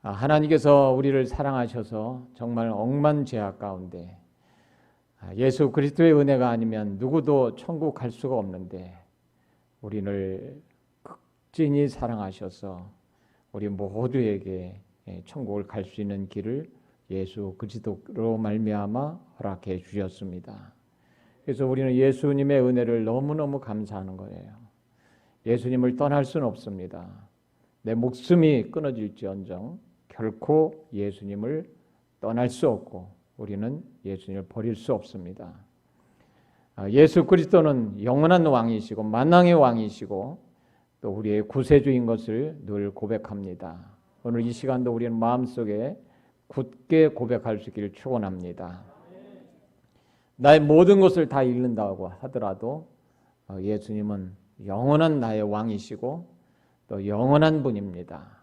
하나님께서 우리를 사랑하셔서 정말 억만 죄악 가운데 예수 그리스도의 은혜가 아니면 누구도 천국 갈 수가 없는데 우리를 극진히 사랑하셔서 우리 모두에게 천국을 갈 수 있는 길을 예수 그리스도로 말미암아 허락해 주셨습니다. 그래서 우리는 예수님의 은혜를 너무너무 감사하는 거예요. 예수님을 떠날 수는 없습니다. 내 목숨이 끊어질지언정 결코 예수님을 떠날 수 없고 우리는 예수님을 버릴 수 없습니다. 예수 그리스도는 영원한 왕이시고 만왕의 왕이시고 또 우리의 구세주인 것을 늘 고백합니다. 오늘 이 시간도 우리는 마음속에 굳게 고백할 수 있기를 축원합니다. 나의 모든 것을 다 잃는다고 하더라도 예수님은 영원한 나의 왕이시고 또 영원한 분입니다.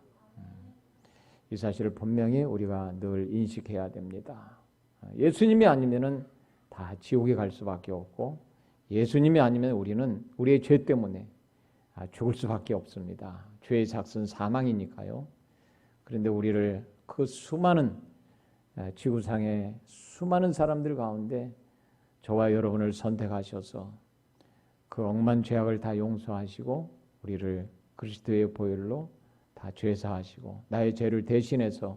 이 사실을 분명히 우리가 늘 인식해야 됩니다. 예수님이 아니면은 다 지옥에 갈 수밖에 없고 예수님이 아니면 우리는 우리의 죄 때문에 죽을 수밖에 없습니다. 죄의 삭은 사망이니까요. 그런데 우리를 그 수많은 지구상의 수많은 사람들 가운데 저와 여러분을 선택하셔서 그 억만 죄악을 다 용서하시고 우리를 그리스도의 보혈로 다 죄사하시고 나의 죄를 대신해서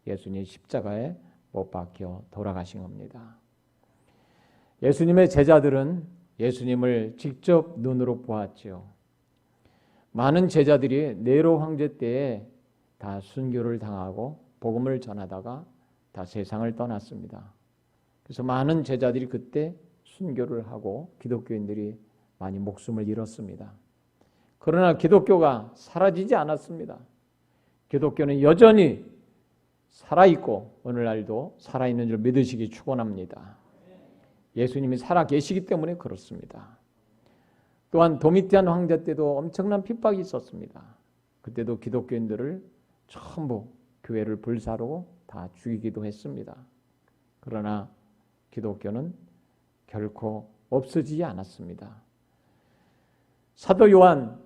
예수님 십자가에 못 박혀 돌아가신 겁니다. 예수님의 제자들은 예수님을 직접 눈으로 보았지요. 많은 제자들이 네로 황제 때에 다 순교를 당하고 복음을 전하다가 다 세상을 떠났습니다. 그래서 많은 제자들이 그때 순교를 하고 기독교인들이 많이 목숨을 잃었습니다. 그러나 기독교가 사라지지 않았습니다. 기독교는 여전히 살아있고 오늘날도 살아있는 줄 믿으시기 축원합니다. 예수님이 살아계시기 때문에 그렇습니다. 또한 도미티안 황제 때도 엄청난 핍박이 있었습니다. 그때도 기독교인들을 전부 교회를 불사르고 다 죽이기도 했습니다. 그러나 기독교는 결코 없어지지 않았습니다. 사도 요한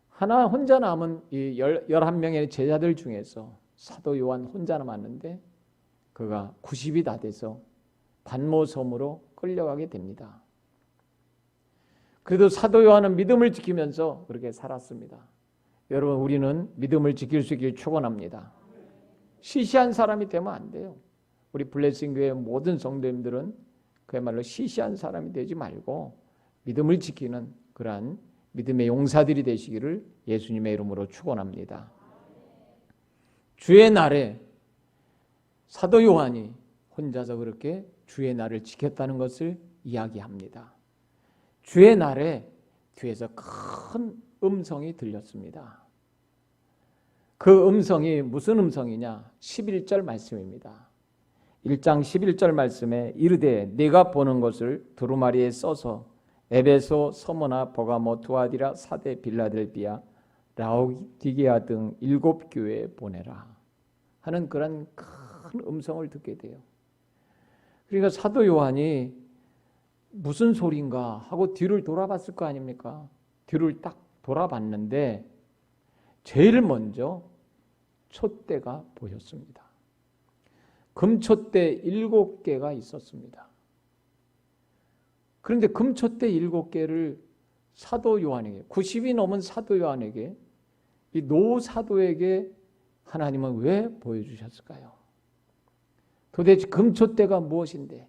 하나 혼자 남은 이 11명의 제자들 중에서 사도 요한 혼자 남았는데 그가 90이 다 돼서 반모섬으로 끌려가게 됩니다. 그래도 사도 요한은 믿음을 지키면서 그렇게 살았습니다. 여러분 우리는 믿음을 지킬 수 있길 축원합니다. 시시한 사람이 되면 안 돼요. 우리 블레싱교회 모든 성도님들은 그야말로 시시한 사람이 되지 말고 믿음을 지키는 그러한 믿음의 용사들이 되시기를 예수님의 이름으로 축원합니다. 주의 날에 사도 요한이 혼자서 그렇게 주의 날을 지켰다는 것을 이야기합니다. 주의 날에 귀에서 큰 음성이 들렸습니다. 그 음성이 무슨 음성이냐? 11절 말씀입니다. 1장 11절 말씀에 이르되 네가 보는 것을 두루마리에 써서 에베소, 서머나, 버가모, 두아디라, 사데, 빌라델비아, 라오디게아 등 7교회에 보내라 하는 그런 큰 음성을 듣게 돼요. 그러니까 사도 요한이 무슨 소리인가 하고 뒤를 돌아봤을 거 아닙니까? 뒤를 딱 돌아봤는데 제일 먼저 촛대가 보였습니다. 금촛대 7개가 있었습니다. 그런데 금촛대 7개를 사도 요한에게 90이 넘은 사도 요한에게 이 노사도에게 하나님은 왜 보여주셨을까요? 도대체 금촛대가 무엇인데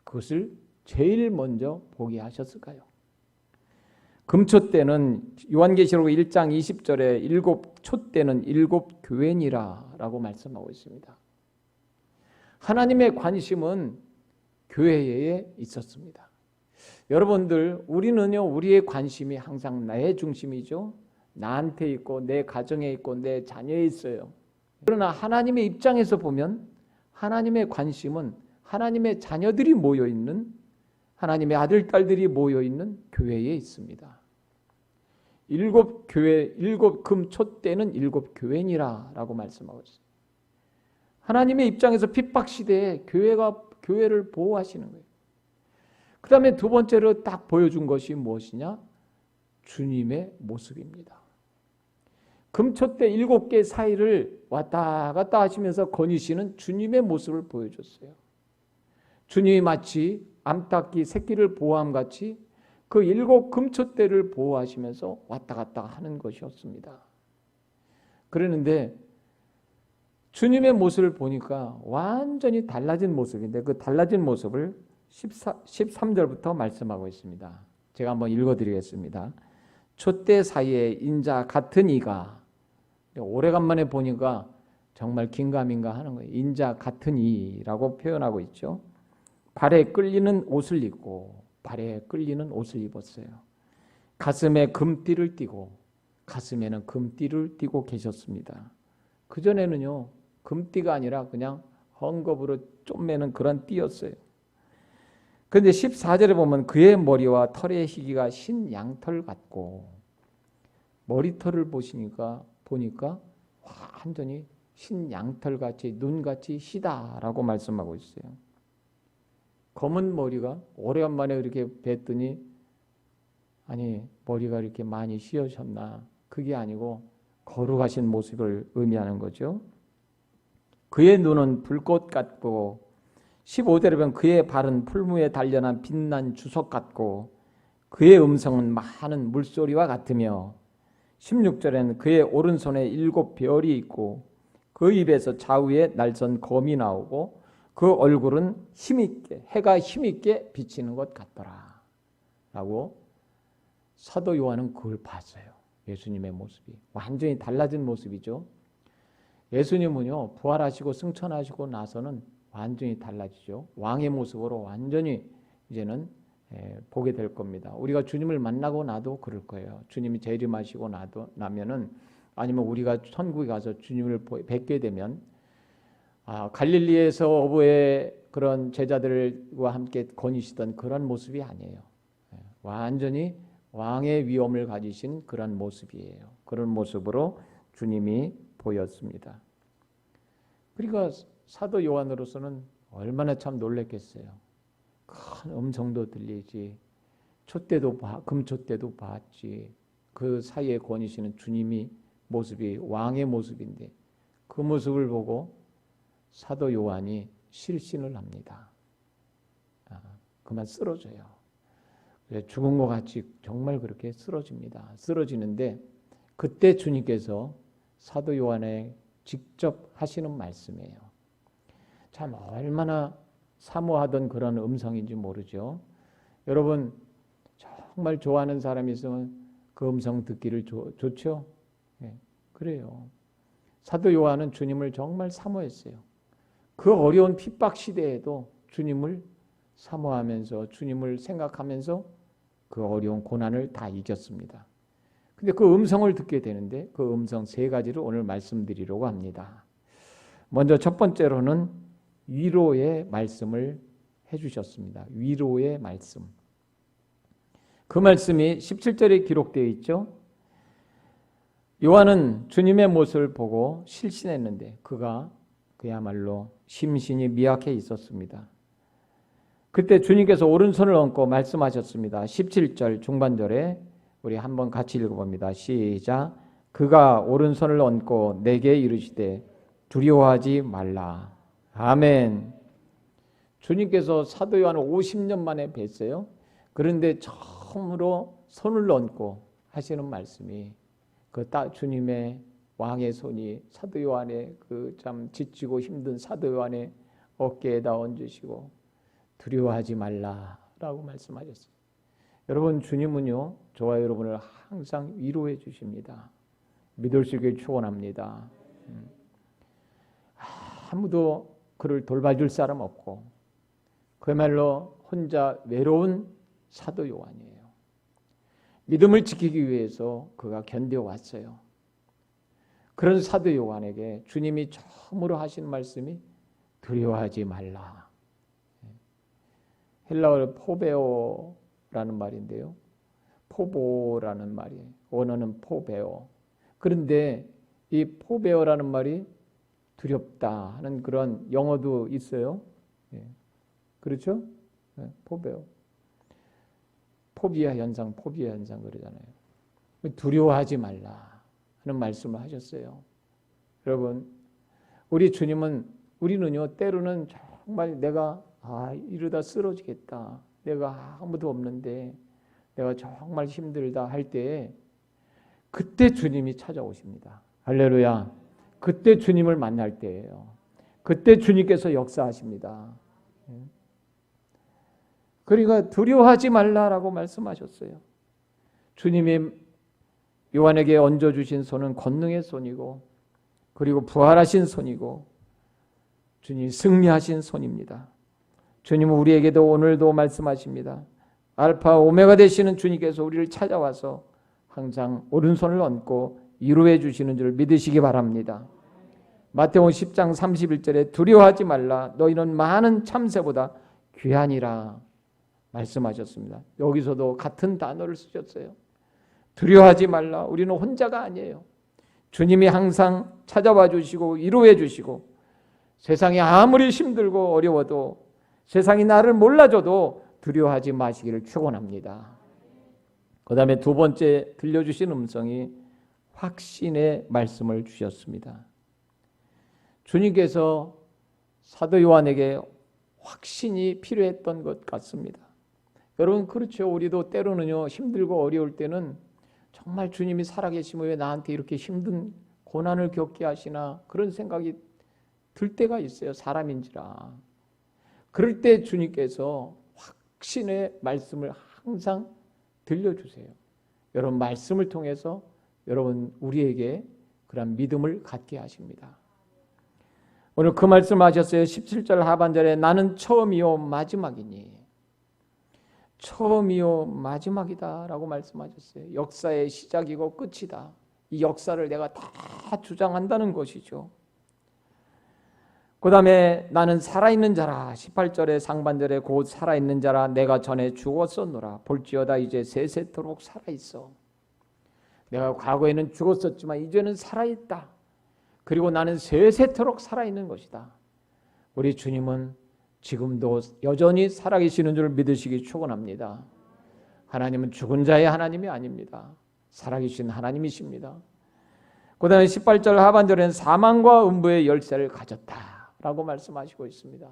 그것을 제일 먼저 보게 하셨을까요? 금촛대는 요한계시록 1장 20절에 7촛대는 7교회니라 라고 말씀하고 있습니다. 하나님의 관심은 교회에 있었습니다. 여러분들 우리는요 우리의 관심이 항상 나의 중심이죠. 나한테 있고 내 가정에 있고 내 자녀에 있어요. 그러나 하나님의 입장에서 보면 하나님의 관심은 하나님의 자녀들이 모여있는 하나님의 아들 딸들이 모여있는 교회에 있습니다. 7교회 7금촛대는 7교회니라 라고 말씀하고 있습니다. 하나님의 입장에서 핍박시대에 교회를 보호하시는 거예요. 그 다음에 두 번째로 딱 보여준 것이 무엇이냐? 주님의 모습입니다. 금촛대 7개 사이를 왔다 갔다 하시면서 거니시는 주님의 모습을 보여줬어요. 주님이 마치 암탉이 새끼를 보호함같이 그 7금촛대를 보호하시면서 왔다 갔다 하는 것이었습니다. 그러는데 주님의 모습을 보니까 완전히 달라진 모습인데 그 달라진 모습을 13절부터 말씀하고 있습니다. 제가 한번 읽어드리겠습니다. 촛대 사이에 인자 같은 이가, 오래간만에 보니까 정말 긴가민가 하는 거예요. 인자 같은 이라고 표현하고 있죠. 발에 끌리는 옷을 입고, 발에 끌리는 옷을 입었어요. 가슴에 금띠를 띠고, 가슴에는 금띠를 띠고 계셨습니다. 그전에는요, 금띠가 아니라 그냥 헝겊으로 쪼매는 그런 띠였어요. 그런데 14절에 보면 그의 머리와 털의 희기가 신 양털 같고, 머리털을 보니까 완전히 신 양털같이 눈같이 희다라고 말씀하고 있어요. 검은 머리가 오래간만에 이렇게 뵀더니 아니 머리가 이렇게 많이 휘어졌나, 그게 아니고 거룩하신 모습을 의미하는 거죠. 그의 눈은 불꽃 같고, 15절에 보면 그의 발은 풀무에 단련한 빛난 주석 같고, 그의 음성은 많은 물소리와 같으며, 16절에는 그의 오른손에 7별이 있고 그 입에서 좌우에 날선 검이 나오고 그 얼굴은 힘있게, 해가 힘있게 비치는 것 같더라 라고 사도 요한은 그걸 봤어요. 예수님의 모습이 완전히 달라진 모습이죠. 예수님은요, 부활하시고 승천하시고 나서는 완전히 달라지죠. 왕의 모습으로 완전히 이제는 보게 될 겁니다. 우리가 주님을 만나고 나도 그럴 거예요. 주님이 재림하시고 나면은, 아니면 우리가 천국에 가서 주님을 뵙게 되면, 갈릴리에서 어부의 그런 제자들과 함께 거니시던 그런 모습이 아니에요. 완전히 왕의 위엄을 가지신 그런 모습이에요. 그런 모습으로 주님이 보였습니다. 그러니까 사도 요한으로서는 얼마나 참 놀랐겠어요. 큰 음성도 들리지, 촛대도 금촛대도 봤지, 그 사이에 거니시는 주님이 모습이 왕의 모습인데 그 모습을 보고 사도 요한이 실신을 합니다. 그만 쓰러져요. 죽은 것 같이 정말 그렇게 쓰러집니다. 쓰러지는데 그때 주님께서 사도 요한에 직접 하시는 말씀이에요. 참 얼마나 사모하던 그런 음성인지 모르죠. 여러분 정말 좋아하는 사람이 있으면 그 음성 듣기를 좋죠? 네, 그래요. 사도 요한은 주님을 정말 사모했어요. 그 어려운 핍박 시대에도 주님을 사모하면서 주님을 생각하면서 그 어려운 고난을 다 이겼습니다. 근데 그 음성을 듣게 되는데 그 음성 3가지를 오늘 말씀드리려고 합니다. 먼저 첫 번째로는 위로의 말씀을 해주셨습니다. 위로의 말씀. 그 말씀이 17절에 기록되어 있죠. 요한은 주님의 모습을 보고 실신했는데 그가 그야말로 심신이 미약해 있었습니다. 그때 주님께서 오른손을 얹고 말씀하셨습니다. 17절 중반절에 우리 한번 같이 읽어봅니다. 시작. 그가 오른손을 얹고 내게 이르시되 두려워하지 말라. 아멘. 주님께서 사도 요한을 50년 만에 뵀어요. 그런데 처음으로 손을 얹고 하시는 말씀이 그 주님의 왕의 손이 사도 요한의 그 참 지치고 힘든 사도 요한의 어깨에다 얹으시고 두려워하지 말라라고 말씀하셨어요. 여러분 주님은요 저와 여러분을 항상 위로해 주십니다. 믿을 수 있길 축원합니다. 아무도 그를 돌봐줄 사람 없고 그야말로 혼자 외로운 사도 요한이에요. 믿음을 지키기 위해서 그가 견뎌왔어요. 그런 사도 요한에게 주님이 처음으로 하신 말씀이 두려워하지 말라. 헬라어로 포베오라는 말인데요. 포보라는 말이에요. 원어는 포베오. 그런데 이 포베오라는 말이 두렵다 하는 그런 영어도 있어요. 그렇죠? 포베오. 포비아 현상 그러잖아요. 두려워하지 말라. 하는 말씀을 하셨어요. 여러분, 우리는요, 때로는 정말 내가 이러다 쓰러지겠다. 내가 아무도 없는데 내가 정말 힘들다 할 때에 그때 주님이 찾아오십니다. 할렐루야. 그때 주님을 만날 때예요. 그때 주님께서 역사하십니다. 그러니까 두려워하지 말라라고 말씀하셨어요. 주님이 요한에게 얹어주신 손은 권능의 손이고 그리고 부활하신 손이고 주님이 승리하신 손입니다. 주님은 우리에게도 오늘도 말씀하십니다. 알파 오메가 되시는 주님께서 우리를 찾아와서 항상 오른손을 얹고 위로해 주시는 줄 믿으시기 바랍니다. 마태복음 10장 31절에 두려워하지 말라 너희는 많은 참새보다 귀하니라 말씀하셨습니다. 여기서도 같은 단어를 쓰셨어요. 두려워하지 말라. 우리는 혼자가 아니에요. 주님이 항상 찾아와 주시고 위로해 주시고 세상이 아무리 힘들고 어려워도 세상이 나를 몰라줘도 두려워하지 마시기를 축원합니다. 그 다음에 두 번째 들려주신 음성이 확신의 말씀을 주셨습니다. 주님께서 사도 요한에게 확신이 필요했던 것 같습니다. 여러분 그렇죠. 우리도 때로는요 힘들고 어려울 때는 정말 주님이 살아계시면 왜 나한테 이렇게 힘든 고난을 겪게 하시나 그런 생각이 들 때가 있어요. 사람인지라. 그럴 때 주님께서 확신의 말씀을 항상 들려주세요. 여러분 말씀을 통해서 여러분 우리에게 그런 믿음을 갖게 하십니다. 오늘 그 말씀하셨어요. 17절 하반절에 나는 처음이요 마지막이니 처음이요 마지막이다 라고 말씀하셨어요. 역사의 시작이고 끝이다. 이 역사를 내가 다 주장한다는 것이죠. 그 다음에 나는 살아있는 자라 18절의 상반절에 곧 살아있는 자라 내가 전에 죽었었노라 볼지어다 이제 세세토록 살아있어. 내가 과거에는 죽었었지만 이제는 살아있다. 그리고 나는 세세토록 살아있는 것이다. 우리 주님은 지금도 여전히 살아계시는 줄 믿으시기 축원합니다. 하나님은 죽은 자의 하나님이 아닙니다. 살아계신 하나님이십니다. 그 다음에 18절 하반절에는 사망과 음부의 열쇠를 가졌다라고 말씀하시고 있습니다.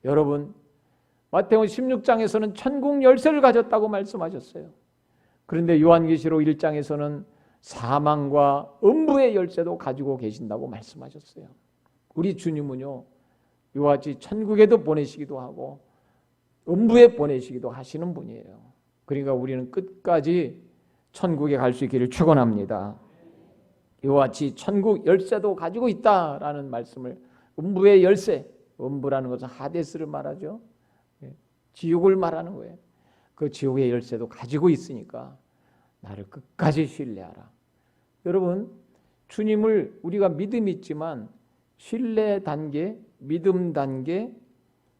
여러분 마태복음 16장에서는 천국 열쇠를 가졌다고 말씀하셨어요. 그런데 요한계시록 1장에서는 사망과 음부의 열쇠도 가지고 계신다고 말씀하셨어요. 우리 주님은요 이와 같이 천국에도 보내시기도 하고 음부에 보내시기도 하시는 분이에요. 그러니까 우리는 끝까지 천국에 갈 수 있기를 축원합니다. 이와 같이 천국 열쇠도 가지고 있다라는 말씀을 음부의 열쇠, 음부라는 것은 하데스를 말하죠. 지옥을 말하는 거예요. 그 지옥의 열쇠도 가지고 있으니까 나를 끝까지 신뢰하라. 여러분 주님을 우리가 믿음이 있지만 신뢰 단계, 믿음 단계,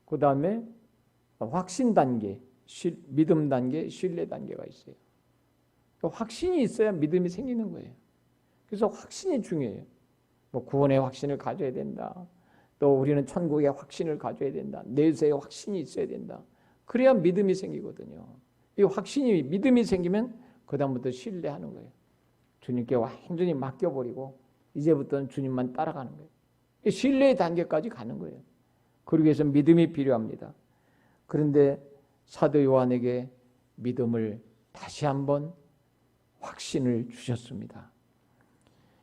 그 다음에 확신 단계, 믿음 단계, 신뢰 단계가 있어요. 확신이 있어야 믿음이 생기는 거예요. 그래서 확신이 중요해요. 뭐 구원의 확신을 가져야 된다. 또 우리는 천국의 확신을 가져야 된다. 내세의 확신이 있어야 된다. 그래야 믿음이 생기거든요. 이 확신이 믿음이 생기면 그 다음부터 신뢰하는 거예요. 주님께 완전히 맡겨버리고 이제부터는 주님만 따라가는 거예요. 신뢰의 단계까지 가는 거예요. 그러기 위해서 믿음이 필요합니다. 그런데 사도 요한에게 믿음을 다시 한번 확신을 주셨습니다.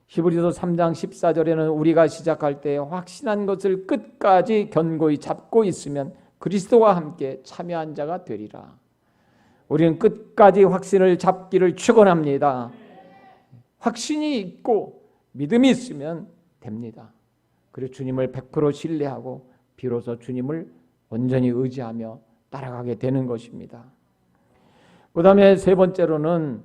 히브리서 3장 14절에는 우리가 시작할 때 확신한 것을 끝까지 견고히 잡고 있으면 그리스도와 함께 참여한 자가 되리라. 우리는 끝까지 확신을 잡기를 축원합니다. 확신이 있고 믿음이 있으면 됩니다. 그리고 주님을 100% 신뢰하고 비로소 주님을 온전히 의지하며 따라가게 되는 것입니다. 그 다음에 세 번째로는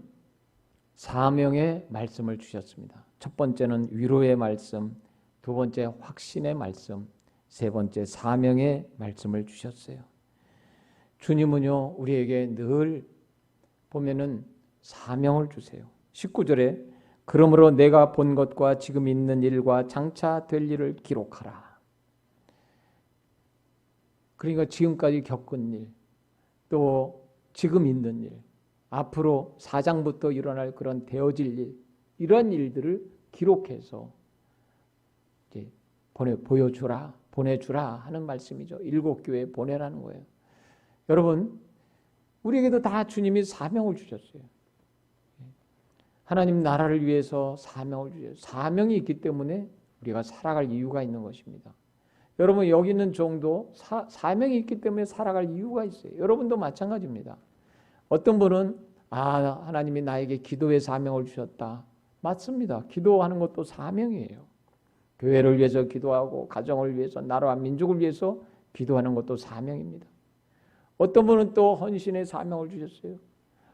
사명의 말씀을 주셨습니다. 첫 번째는 위로의 말씀, 두 번째 확신의 말씀, 세 번째 사명의 말씀을 주셨어요. 주님은요 우리에게 늘 보면은 사명을 주세요. 19절에 그러므로 내가 본 것과 지금 있는 일과 장차 될 일을 기록하라. 그러니까 지금까지 겪은 일, 또 지금 있는 일, 앞으로 사장부터 일어날 그런 되어질 일, 이런 일들을 기록해서 이제 보내주라 하는 말씀이죠. 7교회에 보내라는 거예요. 여러분, 우리에게도 다 주님이 사명을 주셨어요. 하나님 나라를 위해서 사명을 주셨어요. 사명이 있기 때문에 우리가 살아갈 이유가 있는 것입니다. 여러분, 여기 있는 종도 사명이 있기 때문에 살아갈 이유가 있어요. 여러분도 마찬가지입니다. 어떤 분은 하나님이 나에게 기도의 사명을 주셨다. 맞습니다. 기도하는 것도 사명이에요. 교회를 위해서 기도하고 가정을 위해서 나라와 민족을 위해서 기도하는 것도 사명입니다. 어떤 분은 또 헌신의 사명을 주셨어요.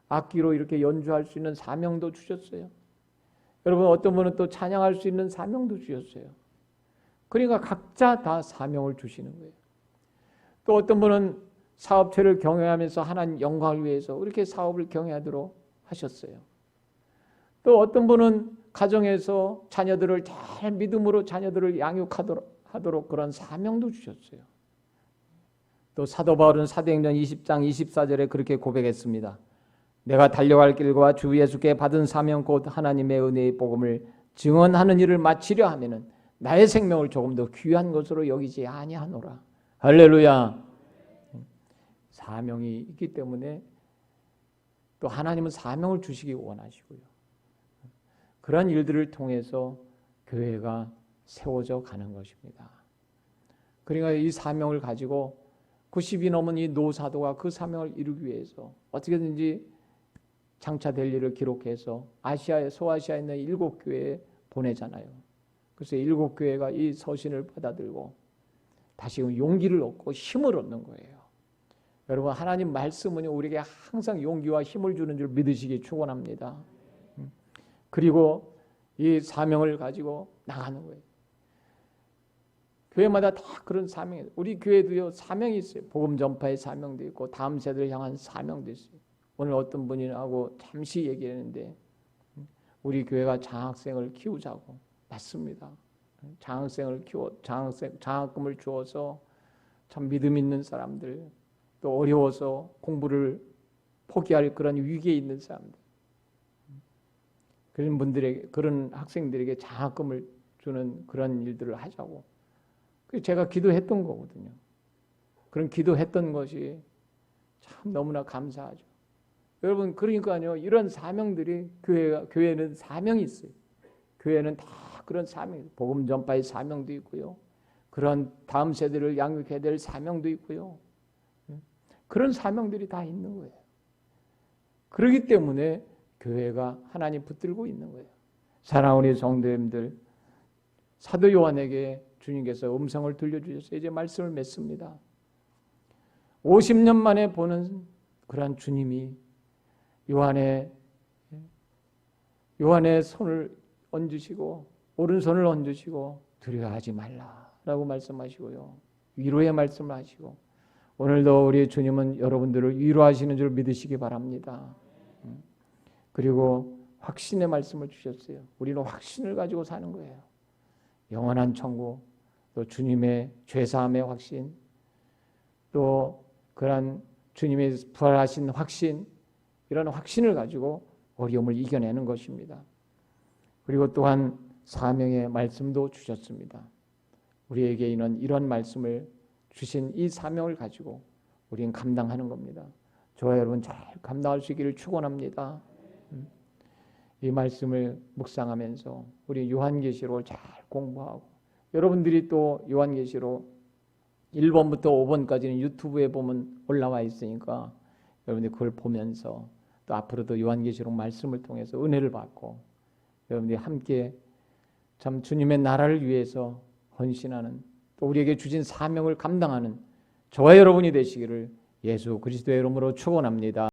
악기로 이렇게 연주할 수 있는 사명도 주셨어요. 여러분, 어떤 분은 또 찬양할 수 있는 사명도 주셨어요. 그러니까 각자 다 사명을 주시는 거예요. 또 어떤 분은 사업체를 경영하면서 하나님 영광을 위해서 이렇게 사업을 경영하도록 하셨어요. 또 어떤 분은 가정에서 자녀들을 잘 믿음으로 자녀들을 양육하도록 그런 사명도 주셨어요. 또 사도 바울은 사도행전 20장 24절에 그렇게 고백했습니다. 내가 달려갈 길과 주 예수께 받은 사명 곧 하나님의 은혜의 복음을 증언하는 일을 마치려 하면은 나의 생명을 조금 더 귀한 것으로 여기지 아니하노라. 할렐루야. 사명이 있기 때문에 또 하나님은 사명을 주시기 원하시고요. 그런 일들을 통해서 교회가 세워져 가는 것입니다. 그러니까 이 사명을 가지고 90이 넘은 이 노사도가 그 사명을 이루기 위해서 어떻게든지 장차될 일을 기록해서 소아시아에 있는 7교회에 보내잖아요. 그래서 7교회가 이 서신을 받아들고 다시금 용기를 얻고 힘을 얻는 거예요. 여러분, 하나님 말씀은 우리에게 항상 용기와 힘을 주는 줄 믿으시기 축원합니다. 그리고 이 사명을 가지고 나가는 거예요. 교회마다 다 그런 사명이 있어요. 우리 교회도요, 사명이 있어요. 복음 전파의 사명도 있고 다음 세대를 향한 사명도 있어요. 오늘 어떤 분이하고 잠시 얘기했는데 우리 교회가 장학생을 키우자고. 맞습니다. 장학금을 주어서 참 믿음 있는 사람들, 또 어려워서 공부를 포기할 그런 위기에 있는 사람들, 그런 분들에게, 그런 학생들에게 장학금을 주는 그런 일들을 하자고. 그래서 제가 기도했던 거거든요. 그런 기도했던 것이 참 너무나 감사하죠. 여러분, 그러니까요, 이런 사명들이 교회는 사명이 있어요. 교회는 다 그런 사명, 복음 전파의 사명도 있고요. 그런 다음 세대를 양육해야 될 사명도 있고요. 그런 사명들이 다 있는 거예요. 그렇기 때문에 교회가 하나님 붙들고 있는 거예요. 사랑하는 우리 성도님들, 사도 요한에게 주님께서 음성을 들려주셔서 이제 말씀을 맺습니다. 50년 만에 보는 그런 주님이 요한의 손을 얹으시고 오른손을 얹으시고 두려워하지 말라라고 말씀하시고요. 위로의 말씀을 하시고 오늘도 우리 주님은 여러분들을 위로하시는 줄 믿으시기 바랍니다. 그리고 확신의 말씀을 주셨어요. 우리는 확신을 가지고 사는 거예요. 영원한 천국, 또 주님의 죄사함의 확신, 또 그런 주님의 부활하신 확신, 이런 확신을 가지고 어려움을 이겨내는 것입니다. 그리고 또한 사명의 말씀도 주셨습니다. 우리에게 이런 말씀을 주신 이 사명을 가지고 우리는 감당하는 겁니다. 저와 여러분 잘 감당할 수 있기를 축원합니다. 이 말씀을 묵상하면서 우리 요한계시록을 잘 공부하고, 여러분들이 또 요한계시록 1번부터 5번까지는 유튜브에 보면 올라와 있으니까 여러분들이 그걸 보면서 또 앞으로도 요한계시록 말씀을 통해서 은혜를 받고 여러분들이 함께 참 주님의 나라를 위해서 헌신하는, 또 우리에게 주신 사명을 감당하는 저와 여러분이 되시기를 예수 그리스도의 이름으로 축원합니다.